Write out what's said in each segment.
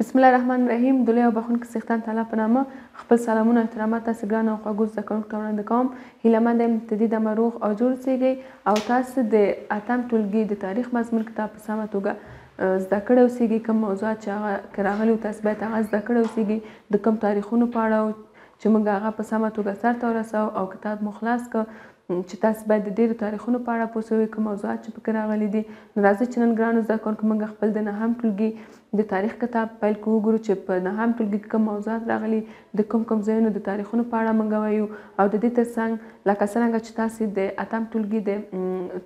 بسم الله الرحمن الرحیم. د لوی او بخښونکي څښتن تعالی په نامه خپل سلامونه او احترامات تاسې ګرانو او خوږو زده کوونکو ته وړاندې کوم. هیله یم د دې دمه روغ او جوړ اوسئ او تاسو د اتم ټولګي د تاریخ مضمون کتاب په سمه توګه زده کړی اوسئ. کوم موضوعات چې هغه که راغلي وو تاسو باید هغه زده کړی اوسئ د کوم تاریخونو په اړه چې موږ هغه په سمه توګه سرته ورسوو او کتاب مو خلاص کړ چې تاسو باید د ډېرو تاریخونو په اړه پوه شوئ کوم موضوعات چې پکې راغلي دي. نو راځئ چې نن ګرانو زده کوونکو موږ خپل د نهم ټولګي د تاریخ کتاب پیل کوو. وګورو چې په نهم ټولګي کې کوم موضوعات راغلي، د کوم ځایونو د تاریخونو په اړه موږ وایو او د دې ترڅنګ لکه څرنګه چې تاسې د اتم ټولګي د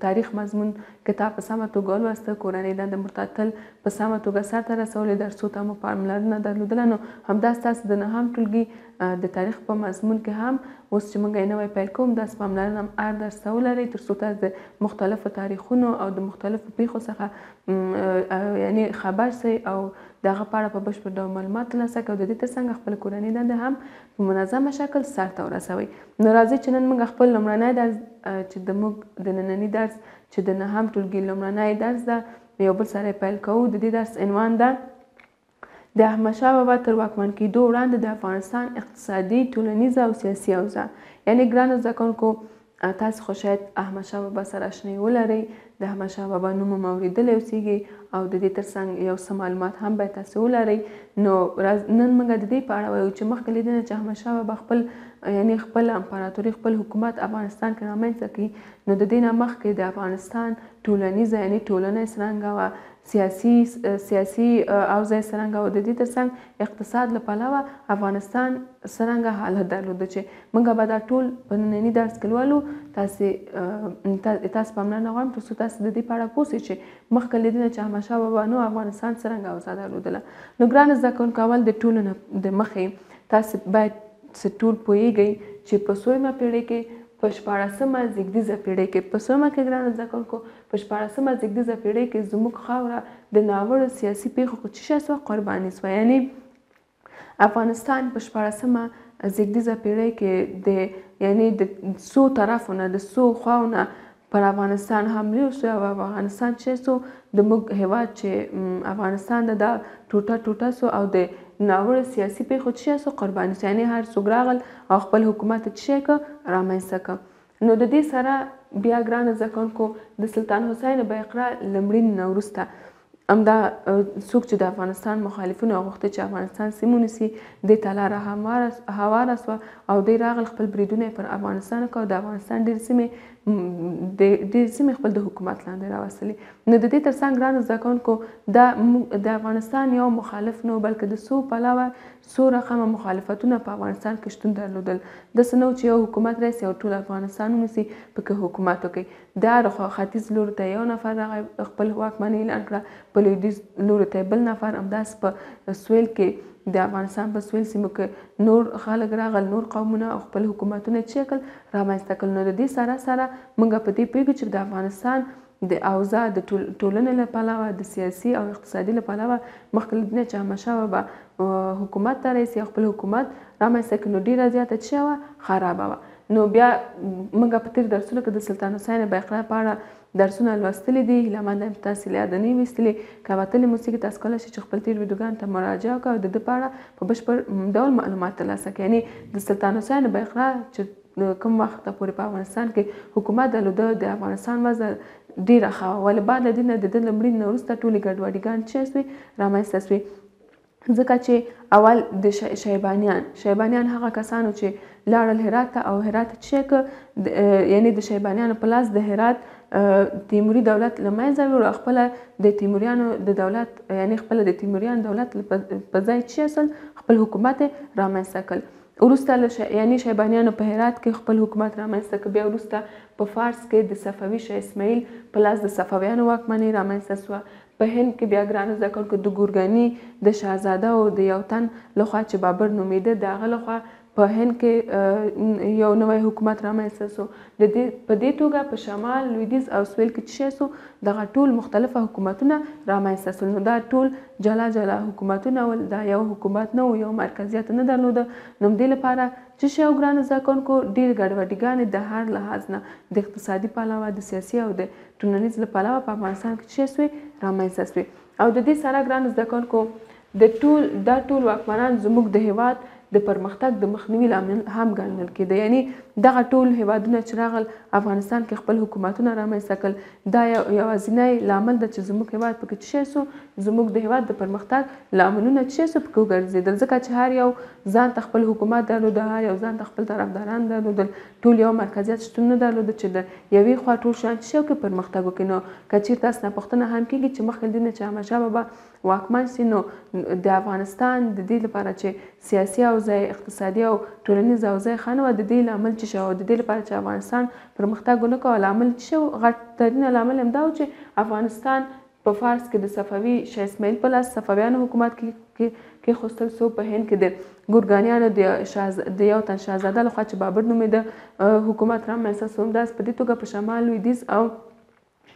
تاریخ مضمون کتاب په سمه توګه ولوسته، کورنۍ دنده مرتتل په سمه توګه سرته رسولې، درسو ته مو پاملرنه درلودله، نو همداسې تاسو د نهم ټولګي د تاریخ په مضمون کې هم اوس چې موږ یې نوی پیل کوو همداسې پاملرنه هم هر درس ته ولرئ تر څو تاسو د مختلفو تاریخونو او د مختلفو پیښو څخه یعنې خبر شئ او د هغه په اړه په بشپړ ډول معلومات ترلاسه کړئ او د دې ترڅنګ خپله کورنۍ دنده هم په منظمه شکل سرته ورسوئ. نو راځئ چې نن موږ خپل لومړنی درس چې زموږ د ننني درس چې د نهم ټولګي لومړنی درس ده یو بل سره یې پیل کوو. د دې درس عنوان ده د احمدشاه بابا تر واکمن کېدو وړاندې د افغانستان اقتصادي، ټولنیزه او سیاسي اوضاع. یعنې ګرانو زده کوونکو تاسو خو شاید احمدشاه بابا سره اشنایي ولرئ، د احمدشاه بابا نوم مو اورېدلی اوسیږي او د دې ترڅنګ یو څه معلومات هم باید تاسې ولرئ. نو نن موږ د دې په اړه وایو چې مخکې له دې نه چې احمدشاه بابا خپل امپراتوري خپل حکومت افغانستان کې رامنځته کړي، نو د دې نه مخکې د افغانستان ټولنیزه یعنې ټولنه یې څرنګه وه، سیاسي اوضاع یې څرنګه وه، د دې ترڅنګ اقتصاد له پلوه افغانستان څرنګه حالت درلوده چې موږ به دا ټول په ننني درس کې لولو. تاسو پاملرنه غواړم تر څو تاسو د دې په اړه پوه شئ چې مخکې له دې نه چې احمدشاه بابا نو افغانستان څرنګه اوضاع درلودله. نو ګرانو زده کوونکو اول د ټولو نه د مخې تاسو باید ټول پوهیږئ چې په 16مه پېړۍ کې په 14مه زېږدیزه پېړۍ کې په 16مه کې ګرانو زده کوونکو په 14مه زېږدیزه پېړۍ کې زموږ خاوره د ناوړو سیاسي پیښو څه شوه قرباني شوه. یعنې افغانستان په 14مه زېږدیزه پېړۍ کې د څو طرفو نه د څو خواو نه پر افغانستان حملې وشوې او افغانستان چې سو د موږ هېواد چې افغانستان دا ټوټه سو او د ناوړه سیاسي پیښو چې سو قرباني سو. یعنې هر څوک راغل او خپل حکومت یې څه کړ رامنځته کړ. نو د دې سره بیا ګرانو زده کوونکو د سلطان حسین بایقرا له مړینې نه وروسته همدا څوک چې د افغانستان مخالفینو غوښتل چې افغانستان سیمه ونیسي دې ته لاره هواره سوه او دوی راغل خپل بریدونه یې پر افغانستان وکړ او د افغانستان ډېرې سیمې خپل د حکومت لاندې راوستلې. نو د دې ترڅنګ ګرانو زده کوونکو دا د افغانستان یو مخالف نه و بلکې د څو پلوه څو رقمه مخالفتونه په افغانستان کې شتون درلودل. داسې نه و چې یو حکومت راسي او ټول افغانستان ونیسي پکې حکومت وکړي. د هر ختیځ لوري ته یو نفر راغی خپل واکمني اعلان کړه، په لویدیځ لوري ته بل نفر، همداسې په سویل کې د افغانستان په سویل سیمو کې نور خلک راغل، نور قومونه او خپل حکومتونه یې څه کړل رامنځته کړل. نو د دې سره موږ په دې پوهېږو چې د افغانستان د اوضاع د ټولنې له پلوه د سیاسي او اقتصادي له پلوه مخکې له دې نه چې احمدشاه بابا حکومت ته راسي او خپل حکومت رامنځته کړي نو ډېره زیاته څه وه خرابه وه. نو بیا موږ په تېرو درسونو کې د سلطان حسین بایقرا په اړه درسونه لوستلي دي. هیله منده یم تاسې له یاده نه یې ویستلي. که وتلي مو سېږي تاسو کولی شئ چې خپل تېرو ویډیوګانو ته مراجعه وکړئ او د ده په اړه په بشپړ ډول معلومات ترلاسه کړئ. یعنې د سلطان حسین بایقرا چې کوم وخته پورې په افغانستان کې حکومت درلوده د افغانستان وضع ډېره ښه وه، ولې بعد له دې نه د ده له مړینې نه وروسته ټولې ګډوډیګانې څه شوې رامنځته شوې. ځکه چې اول د شیبانیان هغه کسانو چې لاړل هرات ته او هرات یې څه کړ یعنې د شیبانیانو په لاس د هرات تیموري دولت له منځه یوړ او خپله د تیموریانو د دولت یعنې خپله د تیموریانو دولت په ځای څه شول خپل حکومت یې رامنځته کړل. وروسته یعنې شیبانیانو په هرات کې خپل حکومت رامنځته کړ. بیا وروسته په فارس کې د صفوي شاه اسماعیل په لاس د صفویانو واکمنۍ رامنځته سوه. په هند کې بیا ګرانو زده کوونکو د ګورګاني د شهزاده او د یو تن لخوا چې بابر نومېده د هغه لخوا په هند کې یو نوی حکومت رامنځته سو. په دې توګه په شمال، لویدیځ او سویل کې څه سو دغه ټول مختلفه حکومتونه رامنځته سول. نو دا ټول جلا جلا حکومتونه ول، دا یو حکومت نه و، یو مرکزیت نه درلوده. نو دې لپاره څه شی و ګرانو زده کوونکو ډېرې ګډوډیګانې د هر لحاظ نه د اقتصادي پلوه، د سیاسي او د ټولنیز له پلوه په افغانستان کې څه شوې رامنځته سوې. او د دې سره ګرانو زده کوونکو دا ټول واکمنان زموږ د هیواد د پرمختګ د مخنیوي لامل هم ګڼل کېده. یعنی دغه ټول هیوادونه چې راغل افغانستان کې خپل حکومتونه رامنځته کړل، دا یوازینی لامل ده چې زموږ هیواد پکې څه شی سو، زموږ د هیواد د پرمختګ لاملونه څه شی سو پکې وګرځېدل. ځکه چې هر یو ځان ته خپل حکومت درلوده، هر یو ځان ته خپل طرفداران درلودل، ټول یو مرکزیت شتون نه درلوده چې د یوې خوا ټول شیان څه شی وکړي پرمختګ وکړي. نو که چېرته تاسو نه پوښتنه هم کېږي چې مخکې له دې نه چې احمدشاه بابا واکمن سي، نو د افغانستان د دې لپاره چې سیاسي اوضاع، اقتصادي او ټولنیز اوضاع ښه نه وه، د دې لامل څه شی و، د دې لپاره چې افغانستان پرمختګ ونه کړ، لامل څه شی و؟ غټ ترینه لامل همدا و چې افغانستان په فارس کې د صفوي شاه اسماعیل په لاس صفویانو حکومت کېښودل سو. په هند کې د ګورګانیانو د یو تن شهزاده لخوا چې بابر نومېده حکومت رامنځته سو. همداسې په دې توګه په شمال، لویدیځ او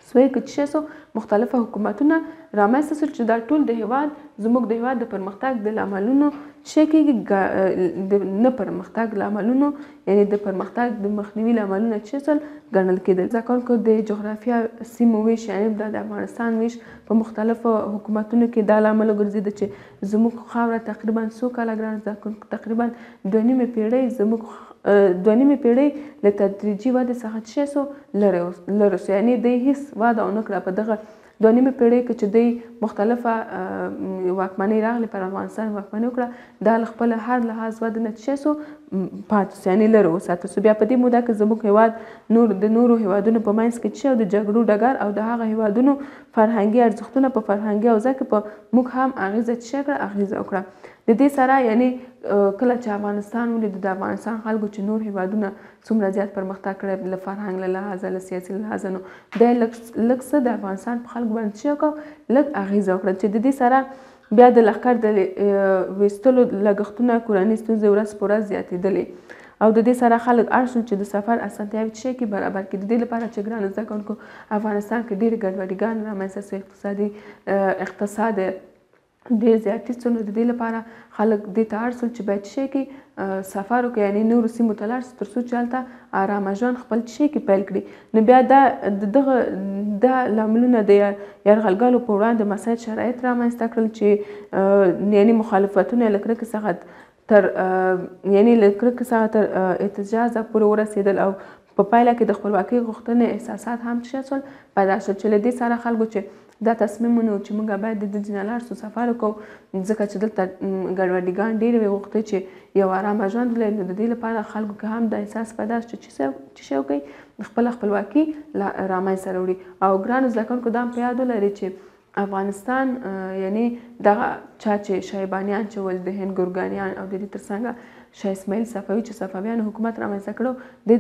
سویل کې څه شی سو، مختلفه حکومتونه رامنځته سول چې دا ټول د هیواد زموږ د هیواد د پرمختګ د لاملونو څه کېږي، د نه پرمختګ لاملونو، یعنی د پرمختګ د مخنیوي لاملونه څه سول ګڼل کېدل. زده کوونکو د جغرافیه سیمو ویش، یعنی د افغانستان ویش په مختلفو حکومتونو کې دا لامل وګرځېده چې زموږ خاوره تقریبا څو کاله ګران زده کوونکو تقریبا 2.5 پیړۍ زموږ 2.5 پیړۍ له تدریجي ودې څخه څه شی سو لرې سو. یعنی دوی هېڅ وده ونه کړه په دغه 2.5 پیړۍ کې چې دوی مختلفه واکمنۍ راغلې، پر افغانستان واکمني وکړه، دا له خپله هر لحاظ وده نه څه شی سو پاتې سو، یعنې لرې وساتل سو. بیا په دې موده کې زموږ هیواد د نورو هیوادونو په منځ کې څه شی د جګړو ډګر او د هغه هیوادونو فرهنګي ارزښتونه په فرهنګي اوضاع کې په موږ هم اغېزه څه شی کړه، اغېزه وکړه. د دې سره یعنی کله چې افغانستان ولید د افغانستان خلکو چې نور هیوادونه څومره زیات پرمختګ کړی له فرهنګ له لحاظه، له سیاسي لحاظه، نو دی لږ څه د افغانستان په خلکو باندې څه وکړه، لږ اغېزه وکړه. چې د دې سره بیا د لښکر د ویستلو لګښتونه، کورنۍ ستونزې ورځ په ورځ زیاتېدلې، او د دې سره خلک اړ شول چې د سفر اسانتیاوې څه شی کې برابر کړي. د دې لپاره چې ګرانو زده کوونکو افغانستان کې ډېرې ګډوډیګانې رامنځته سوې، اقتصاد ډېر زیاتې سو. نو د دې لپاره خلک دې ته اړ سول چې باید څه شی کې سفر وکړي، یعنې نورو سیمو ته لاړ سي تر څو چې هلته ارامه ژوند خپل څه شی کې پیل کړي. نو بیا دا لاملونه د یرغلګرو په وړاندې مساعد شرایط رامنځته کړل چې یعنې مخالفتونه یې له کرکې څخه تر احتجاجه پورې ورسېدل، او په پایله کې د خپلواکۍ غوښتنې احساسات هم څه شول پیدا شول، چې له دې سره خلکو چې دا تصمیم ونیو چې موږ باید د دې نه لاړ سو، سفر وکړو، ځکه چې دلته ګډوډیګان ډېرې وې، غوښتل چې یو ارامه ژوند ولري. نو د دې لپاره خلکو کې هم دا احساس پیدا شو چې څه شی وکړي، خپله خپلواکي رامنځته راوړي. او ګرانو زده کوونکو دا هم په یاد ولرئ چې افغانستان یعنې دغه چا چې شیبانیان چې ول، د هند ګورګانیان، او د دې تر څنګه شاه اسماعیل صفوي چې صفویانو حکومت رامنځته کړو،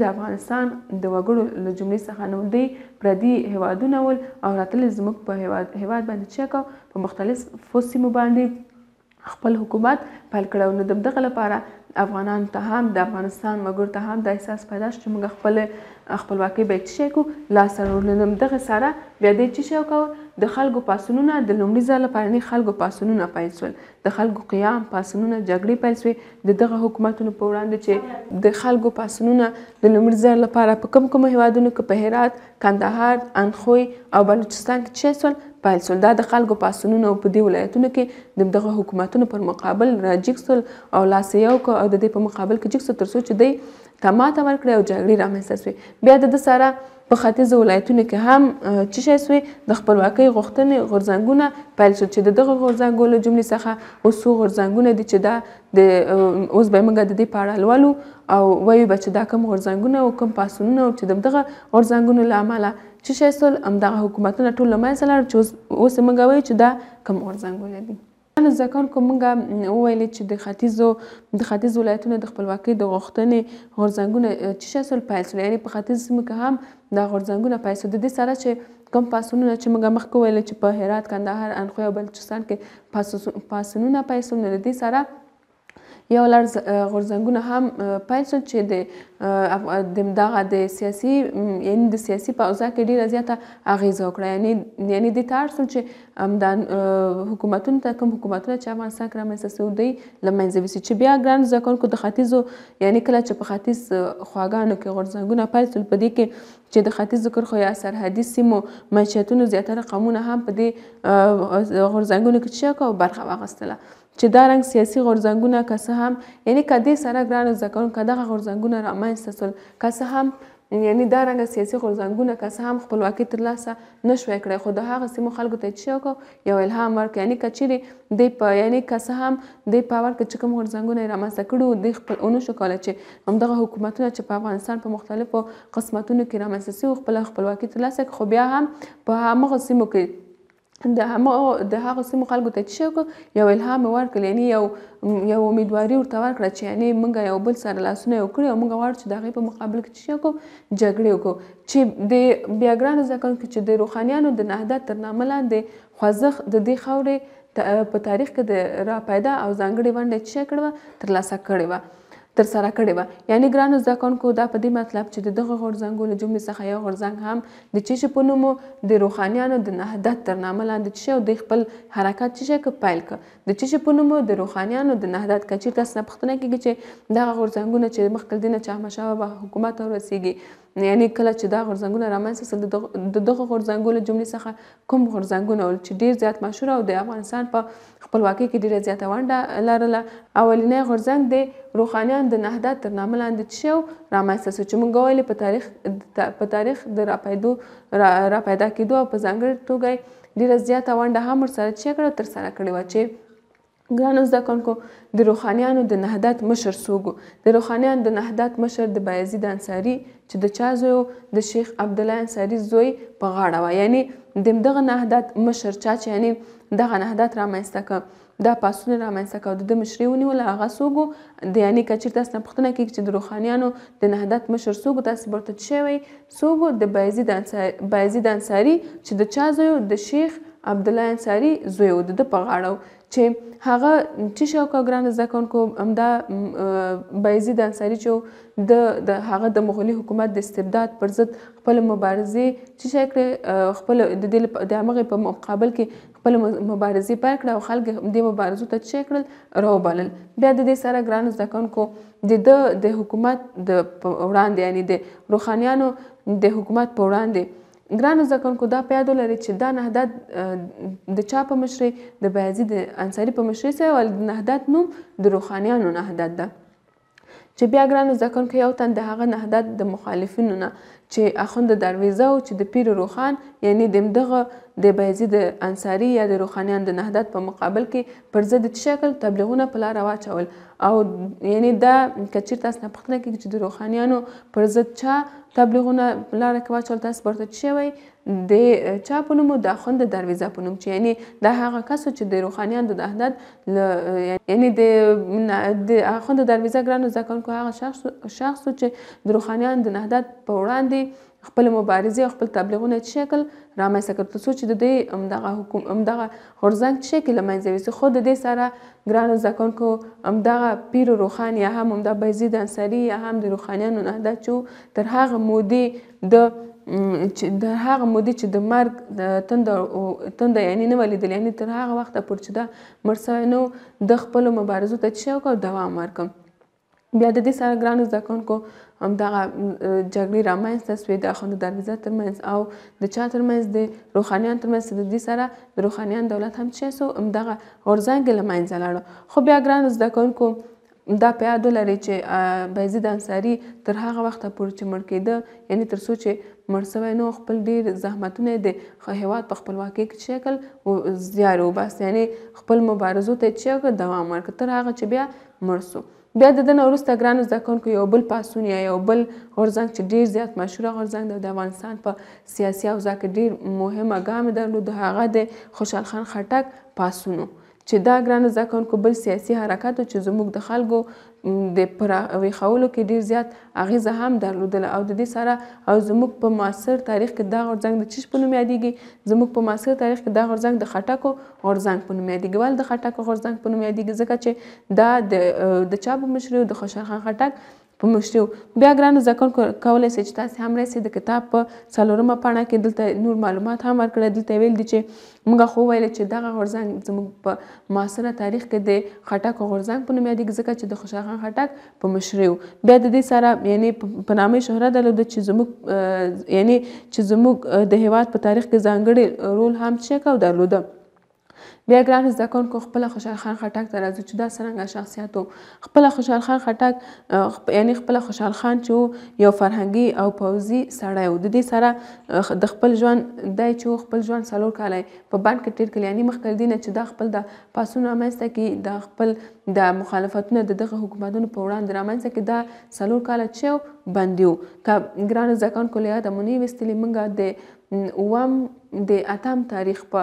د افغانستان د وګړو له جملې څخه نه ول، دوی پردي هیوادونه ول او راتلل زموږ په هیواد باندې څه کو، په مختلفو سیمو باندې خپل حکومت پیل کړی. نو د دغه لپاره افغانانو ته هم، د افغانستان وګړو ته هم دا احساس پیدا شو چې موږ خپل خپلواکۍ باید څه شی کړو، لاسته راوړو. دغه سره بیا دوی څه شی وکړل، د خلکو پاڅونونه، د لومړي ځل لپاره خلکو پاڅونونه پیل شول، د خلکو قیام، پاڅونونه، جګړې پیل شوې د دغه حکومتونو په وړاندې، چې د خلکو پاڅونونه د لومړي ځل لپاره په کوم هیوادونو کې، په هرات، کندهار، اندخوی او بلوچستان کې څه شول پیل شول. دا د خلکو پاڅونونه په دې ولایتونو کې د دغه حکومتونو پر مقابل راجګ شول او لاس یې یو کړ، او د دې په مقابل کې جګ شول تر څو چې دوی ته ماته ورکړي او جګړې رامنځته شوې. بیا د ده سره په ختیځو ولایتونو کې هم څه شی سوې، د خپلواکۍ غوښتنې غورځنګونه پیل شول، چې د دغه غورځنګو له جملې څخه اوس څو غورځنګونه دي چې دا اوس به موږ د دې په اړه لولو او وایو به چې دا کوم غورځنګونه او کوم پاڅونونه او چې د دغه غورځنګونو له امله څه شی سول، همدغه حکومتونه ټول له منځه لاړل، چې اوس موږ وایو چې دا کوم غورځنګونه دي. زده کوونکو موږ وویلې چې د ختیځ ولایتونو د خپلواکۍ د غوښتنې غورځنګونه څه شی سول پیل سول، یعنې په ختیځ سیمو کې هم دا غورځنګونه پیل سول. د دې سره چې کوم پاڅونونه چې موږ مخکې ویلې چې په هرات، کندهار، اندخوی او بلوچستان کې پاڅونونه پیل سول، نو د دې سره یو لړ غورځنګونه هم پیل شول چې د دغه د سیاسي یعنې د سیاسي په اوضاع کې ډېره زیاته اغېزه وکړه. یعنې دې ته اړ شول چې دا حکومتونو ته کوم حکومتونه چې افغانستان کې رامنځته سوي دوی له منځه یوسي. چې بیا ګرانو زده کوونکو د ختیځو یعنې کله چې په ختیځ خواګانو کې غورځنګونه پیل شول په دې کې چې د ختیځو کرښو یا سرحدي سیمو معیشتونو زیاتره قومونه هم په دې غورځنګونو کې څه کوي برخه واخیستله. چې دا رنګ سیاسي غورځنګونه که څه هم یعنې که دې سره ګرانو زده کوونکو که دغه غورځنګونه رامنځته شول که څه هم یعنې دا رنګه سیاسي غورځنګونه که څه هم خپلواکي ترلاسه نه شوی کړی خو د هغه سیمو خلکو ته یې څه وکړو یو الهام ورکړ. یعنې که چیرې دوی په یعنې که څه هم دوی په اول کې چې کوم غورځنګونه یې رامنځته کړي وو دوی خپل ونه شو کولی چې همدغه حکومتونه چې په افغانستان په مختلفو قسمتونو کې رامنځته سوي خپله خپلواکي ترلاسه کړي خو بیا هم په همغه سیمو کې د هغو سیمو خلکو ته څه وکړو یو الهام یې ورکړل یعنې یو امیدواري ورته ورکړه چې یعنې موږ یو بل سره لاسونه یو کړي او موږ غواړو چې د هغې په مقابل کې څه وکړو جګړې وکړو. چې د بیا ګرانو زده کوونکو چې د روښانیانو د نهضت تر نامه لاندې خوځښت د دې خاورې په تاریخ کې د راپیدا او ځانګړې ونډه څه کړې وه ترلاسه کړې وه ترسره کړې وه. یعنې ګرانو زده کوونکو دا په دې مطلب چې د دغه غورځنګو له جملې څخه یو غورځنګ هم د څه په نوم د روښانیانو د نهضت تر نامه لاندې څه او دوی خپل حرکت څه پیل کړ د څه په نوم د روښانیانو د نهضت. که چېرته تاسو نه پوښتنه کېږي چې دغه غورځنګونه چې مخکې له دې نه چې احمدشاه بابا حکومت ته ورسېږي یعنې کله چې دا غورځنګونه رامنځته شول د دغه غورځنګو له جملې څخه کوم غورځنګونه ول چې ډېر زیات مشهور او د افغانستان په خپلواکۍ کې ډېره زیاته ونډه لرله. اولنی غورځنګ د روښانیانو د نهضت تر نامه لاندې څه رامنځته شو چې موږ ویلې په تاریخ د راپیدا کېدو او په ځانګړې توګه ډېره زیاته ونډه هم ورسره څه کړې ترسره کړې وه. چې ګرانو زده کوونکو د روښانیانو د نهضت مشر څوک و؟ د روښانیانو د نهضت مشر د بایزید انصاري چې د چا زوی و د شیخ عبدالله انصاري زوی په غاړه وه. یعنې د دغه نهضت مشر چا چې یعنې دغه نهضت رامنځته کړ دا پاڅون رامنځته کړ د ده مشري ونیوله هغه څوک و یعنې که چېرته تاسو نه پوښتنه کېږي چې د روښانیانو د نهضت مشر څوک و تاسې به ورته څه وایي څوک و د بایزید انصاري چې د چا زوی و د شیخ عبدالله انصاري زوی و د ده په غاړه و. چې هغه څه شی وکړه ګرانو زده کوونکو همدا بایزید انصاري چې د هغه د مغولي حکومت د استبداد پر ضد خپل مبارزې څه شی کړې خپل د همغې په مقابل کې خپل مبارزې پیل کړه او خلک دې مبارزو ته څه کړل راوبلل. بیا د دې سره ګرانو زده کوونکو د حکومت د وړاندې یعنې د روښانیانو د حکومت په وړاندې ګرانو زده کوونکو دا په یاد ولرئ چې دا نهضت د چا په مشرۍ د بایزید انصاري په مشرۍ سوی او د نهضت نوم د روښانیانو نهضت ده. چې بیا ګرانو زده کوونکو یو تن د هغه نهضت د مخالفینو نه چې اخوند درویزه و چې د پیر روښان یعنې د همدغه د بایزید انصاري یا د روښانیانو د نهضت په مقابل کې پر ضد شکل تبلیغونه په لاره واچول او یعنې دا که چېرته تاسو نه پوښتنه کېږي چې د روښانیانو پر ضد چا تبلیغونه په لاره کې واچول تاسو به ورته څه وایي د چا په نوم د اخوند درویزه په نوم چې یعنې دا هغه کس و چې د روښانیانو د نهضت یعنې د اخوند درویزه ګرانو زده کوونکو هغه شخص و چې د روښانیانو د نهضت په وړاندې خپل مبارزې او خپل تبلیغونه شکل رامنځته کړ تر څو چې د دوی همدغه غورځنګ شکل له منځه یوسي. خو د دې سره ګرانو زده کوونکو همدغه پیر روښان یا هم همدا بایزید انصاري یا هم د روښانیانو نهضت چې تر هغه مودې چې د مرګ تنده یعنې نه وه لیدلې یعنې تر هغه وخته پورې چې دا مړ سوی نه و د خپلو مبارزو ته څه وکړ دوام ورکړ. بیا د دې سره ګرانو زده کوونکو همدغه جګړې رامنځته سوې د اخوند درویزه ترمنځ او د چا ترمنځ د روښانیانو ترمنځ د دې سره د روښانیانو دولت هم څه سو همدغه غورځنګ له منځه لاړه. خو بیا ګرانو زده کوونکو دا په یاد ولرئ چې بایزید انصاري تر هغه وخته پورې چې مړ کېده یعنې تر څو چې مړ سوی نه خپل ډېر زحمتونه یې د هېواد په خپلواکۍ کې شکل زیار وباست یعنې خپل مبارزو ته یې دوام ورکړ تر هغه چې بیا مړ سو. بیا د ده نه وروسته ګرانو زده کوونکو یو بل پاڅون یا یو بل غورځنګ چې ډېر زیات مشهوره غورځنګ دی د افغانستان په سیاسي اوضاع کې ډېر مهمه ګام یې درلود هغه د خوشحال خان خټک پاڅون و چې دا ګرانو زده کوونکو بل سیاسي حرکت چې زموږ د خلکو د ویښولو کې ډیر زیات اغیزه هم درلودله او د دې سره او زموږ په معاصر تاریخ کې دا غورځنګ د چیش په نوم یادیږي زموږ په معاصر تاریخ کې دا غورځنګ د خټکو غورځنګ په نوم یادیږي ولې د خټکو غورځنګ په نوم یادیږي ځکه چې دا د چا په مشرۍ د خوشحال خان خټک په مشرۍ بیا ګرانو زده کوونکو کولی شئ چې تاسې هم راسئ د کتاب په 4مه پاڼه کې دلته نور معلومات هم ورکړی دلته ویل دي چې موږ خو ویل چې دغه غورځنګ زموږ په معاصره تاریخ کې د خټکو غورځنګ په نوم یادیږي ځکه چې د خوشحال خان خټک په مشرۍ بیا د دې سره یعنی په نامه شهرت درلوده چې زموږ یعنی چې زموږ د هیواد په تاریخ کې ځانګړی رول هم څه درلوده بیا ګرانو زده کوونکو خپله خوشحال خان خټک ته راځو چې دا څرنګه شخصیت و خپله خوشحال خان خټک یعنی خپله خوشحال خان چې یو فرهنګي او پوځي سړی و د دې سره د خپل ژوند دی چې خپل ژوند 4 کاله په بند کې تېر کړي یعنی مخکې دې نه چې دا خپل د پاڅون رامنځته کړي د خپل د مخالفتونو د دغه حکومتونو په وړاندې رامنځته کړي دا 4 کاله چې بندي و که ګرانو زده کوونکو له یاده مو نه ویستلي موږ د 8 تاریخ په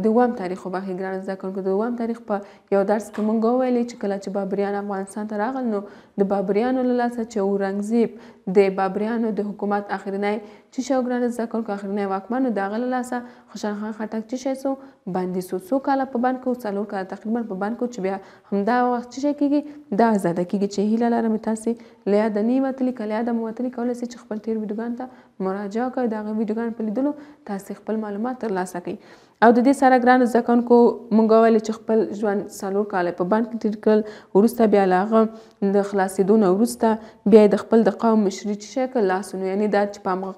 د 9 تاریخ وبخښئ ګرانو زده کوونکو د 9 تاریخ په یو درس کې موږ وویلې چې کله چې بابریان افغانستان ته راغل نو د بابریانو له لاسه چې اورنګزیب د بابریانو د حکومت اخرنی چې شو ګرانو زده کوونکو اخرنی واکمن د هغه له لاسه خوشحال خان خټک چې شی سو بندي سو 100 کاله په بند کې 4 کاله تقریبا په بند کې چې بیا همدا وخت چې شی کېږي دا ازاده کېږي چې هیله لرم تاسې له یاده نه وتلي که له یاده مو وتلي کولی شئ چې خپل تېر ویډیوګانو ته مراجعه کوئ د هغه ویډیوګانو په لیدلو تاسې خپل معلومات ترلاسه کړئ او د دې سره ګرانو زده کوونکو موږ ویلې چې خپل ژوند 4 کاله په بند کې تېر کړل وروسته بیا له هغه د خلاصېدو نه وروسته بیا د خپل د قوم مشري چې شی کړ لاسونو یعنې دا چې په همغه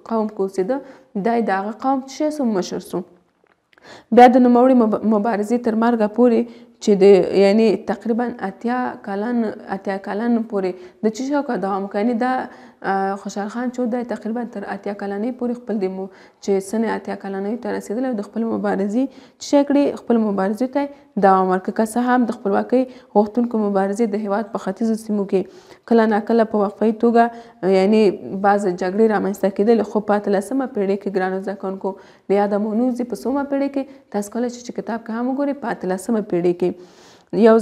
قوم کې اوسېده دا د هغه قوم چې شی سو مشر سو بیا د نوموړي مبارزې تر مرګه پورې چې د یعنی تقریبا 80 کلن پورې د چی شو دوام کوي دا خوشحال خان چې دی تقریبا تر 80 کلنۍ پورې خپل د چې سنې 80 کلنۍ ته رسېدلی او د خپل مبارزې چې شی کړي خپل مبارزې ته دوام ورکړي که څه هم د خپلواکۍ غوښتونکو مبارزې د هېواد په ختیځو سیمو کې کله ناکله په وقفه‌یي توګه یعنی بعض جګړې رامنځته کېدلې خو په 18مه پیړۍ کې ګرانو زده کوونکو د یاده مو نه وځي په 100مه پیړۍ کې تاسو کولی شئ چې کتاب کې هم وګورئ په 18مه پیړۍ کې یو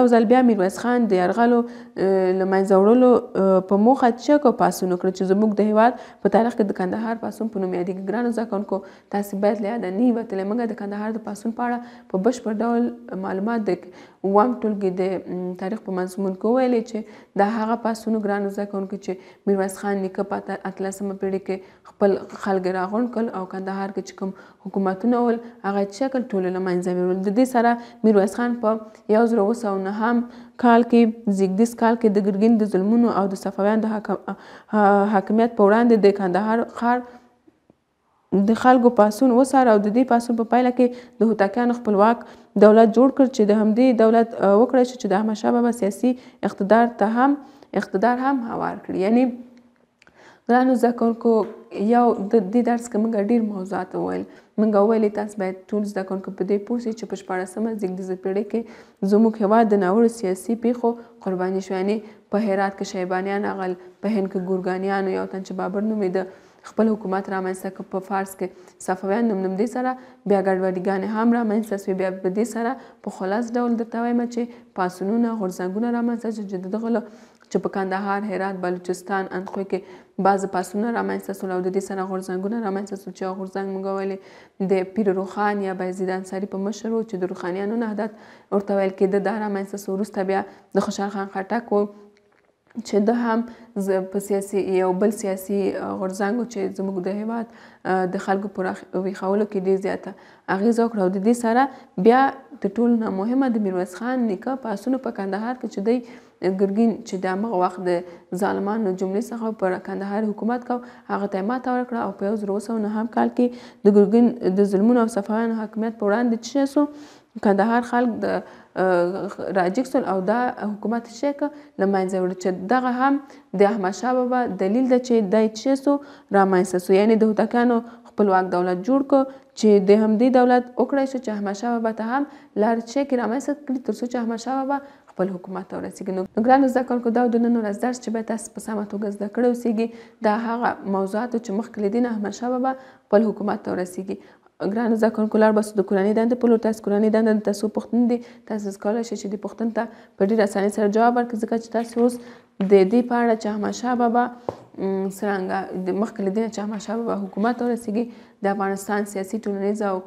ځل بیا میرویس خان د یرغلو له منځه وړلو په موخه چک او پاڅون وکړ چې زموږ د هېواد په تاریخ کې د کندهار پاڅون په نوم یادېږي ګرانو زده کوونکو تاسې باید له یاده نه وتلی موږ د کندهار د پاڅون په اړه په بشپړ ډول معلومات د 9 ټولګي د تاریخ په مضمون کې وویلې چې دا هغه پاڅون ګرانو زده کوونکو چې میرویس خان نیکه په 18مه پیړۍ کې خپل خلک راغونډ کړل او کندهار کې چې کوم حکومتونه ول هغه شکل ټول له منځه ویول د دې سره میرویس خان په 1909 کال کې زیږدیز کال کې د ګرګین د ظلمونو او د صفویانو د حاکمیت په وړاندې د کندهار ښار د خلکو پاڅون وڅار او د دې پاڅون په پایله کې د هوتکیانو خپلواک دولت جوړ کړ چې د همدې دولت وکړی چې د احمدشاه بابا سیاسي اقتدار هم هوار کړي یعنی ګرانو زده کوونکو یو د دې درس کې موږ ډېر موضوعات وویل موږ ویلې تاسو باید ټول زده کوونکو په دې پوه شئ چې په 14مه زیږدیزه پیړۍ کې زموږ هېواد د ناوړو سیاسي پیښو قرباني شو یعنې په هرات کې شیبانیان راغل په هند کې ګورګانیانو یو تن چې بابر نومېده خپل حکومت رامنځته کړ په فارس کې صفویان نوم دې سره بیا ګډوډیګانې هم رامنځته سوې بیا په دې سره په خلاص ډول درته وایم چې پاڅونونه غورځنګونه رامنځته شول چې دغه چې په کندهار هرات بلوچستان اندخوی کې بعض پاڅونونه رامنځته سول او د دې سره غورځنګونه رامنځته سول چې غورځنګ موږ ویلې د پیر روښان یا بایزید انصاري په مشر و چې د روښانیانو نهضت ورته ویل کېده دا رامنځته سو وروسته بیا د خوشحال خان خټک و چې ده هم په سیاسي یو بل سیاسي غورځنګ چې زموږ د هېواد د خلکو په ویښولو کې ډېر زیاته اغېزه وکړه او د دې سره بیا د ټولو نه مهمه د میرویس خان نیکه پاڅون په کندهار کې چې دی ګرګین چې د هغه وخت د ظالمانو جملې څخه پر کندهار حکومت کو هغه ته ماته ورکړه او په 1909 کال کې د ګرګین د ظلمونو او صفویانو حاکمیت په وړاندې چې سو کندهار خلک د راجګ سول او دا حکومت چې له منځه وړ چې دغه هم د احمدشاه بابا دلیل ده چې دی چې سو رامنځته سو یعنې د هوتکیانو خپلواک دولت جوړ کړ چې د همدې دولت وکړی شو چې احمدشاه بابا ته هم لار چې رامنځته کړي تر څو چې احمدشاه بابا خپل حکومت ته ورسېږي نو ګرانو زده کوونکو دا د نن ورځ درس چې باید تاسو په سمه توګه زده کړی اوسېږي دا هغه موضوعاتو چې مخکې له دې نه احمدشاه بابا خپل حکومت ته ورسېږي ګرانو زده کوونکو لار باسو د کورنۍ دندې په لور. تاسو کورنۍ دنده د تاسو پوښتنې دي تاسو کولی شئ چې دې پوښتنې ته په ډېره اسانۍ سره جواب ورکړئ، ځکه چې تاسو اوس د دې په اړه چې احمدشاه بابا څرنګه مخکې له دې نه چې احمدشاه بابا حکومت ته ورسېږي د افغانستان سیاسي، ټولنیز او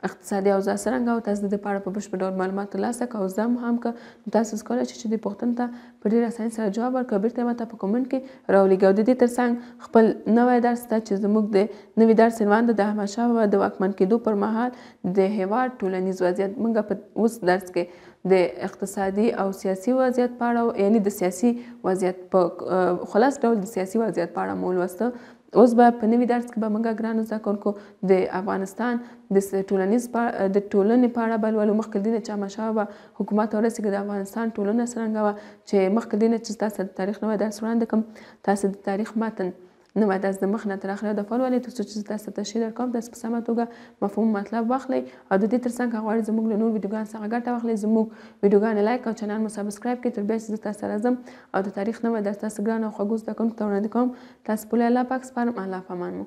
اقتصادي اوضاع څرنګه وه، تاسو د دې په اړه په بشپړ ډول معلومات ترلاسه کړه او زده هم که تاسو کولی شئ چې دې پوښتنې ته په ډېره اسانۍ سره جواب ورکړئ او بېرته یې ماته په کومنټ کې راولېږئ. او د دې ترڅنګ خپل نوی درس ته چې زموږ د نوي درس عنوان د احمدشاه بابا د واکمن کېدو پر مهال د هېواد ټولنیز وضعیت، موږ په اوس درس کې د اقتصادي او سیاسي وضعیت په اړه، یعنې د سیاسي وضعیت په خلاص ډول د سیاسي وضعیت په اړه مو ولوسته. اوس به په نوي درس کې به موږ ګرانو زده کوونکو د افغانستان د ټولنې په اړه به لولو. مخکې له دې نه چې احمدشاه بابا حکومت ته ورسېږي د افغانستان ټولنه څرنګه وه، چې مخکې له دې نه چې تاسو د تاریخ نوی درس وړاندې کړم، تاسو د تاریخ متن نوی درس د مخ نه تر اخره دفعه ولولئ، تر څو چې زه تاسو ته تشریح درکوم تاسو په سمه توګه مفهوم مطلب واخلئ. او د دې ترڅنګ که غواړئ زموږ له نورو ویډیوګانو څخه ګټه واخلئ، زموږ ویډیوګانې لایک او چینل مو سبسکرایب کړئ. تر بیا چې زه تاسو سره ځم او د تاریخ نوی درس تاسو ګرانو او خوږو زده کوونکو ته وړاندې کوم، تاسو پورې الله پاک سپارم. الله په امان مو.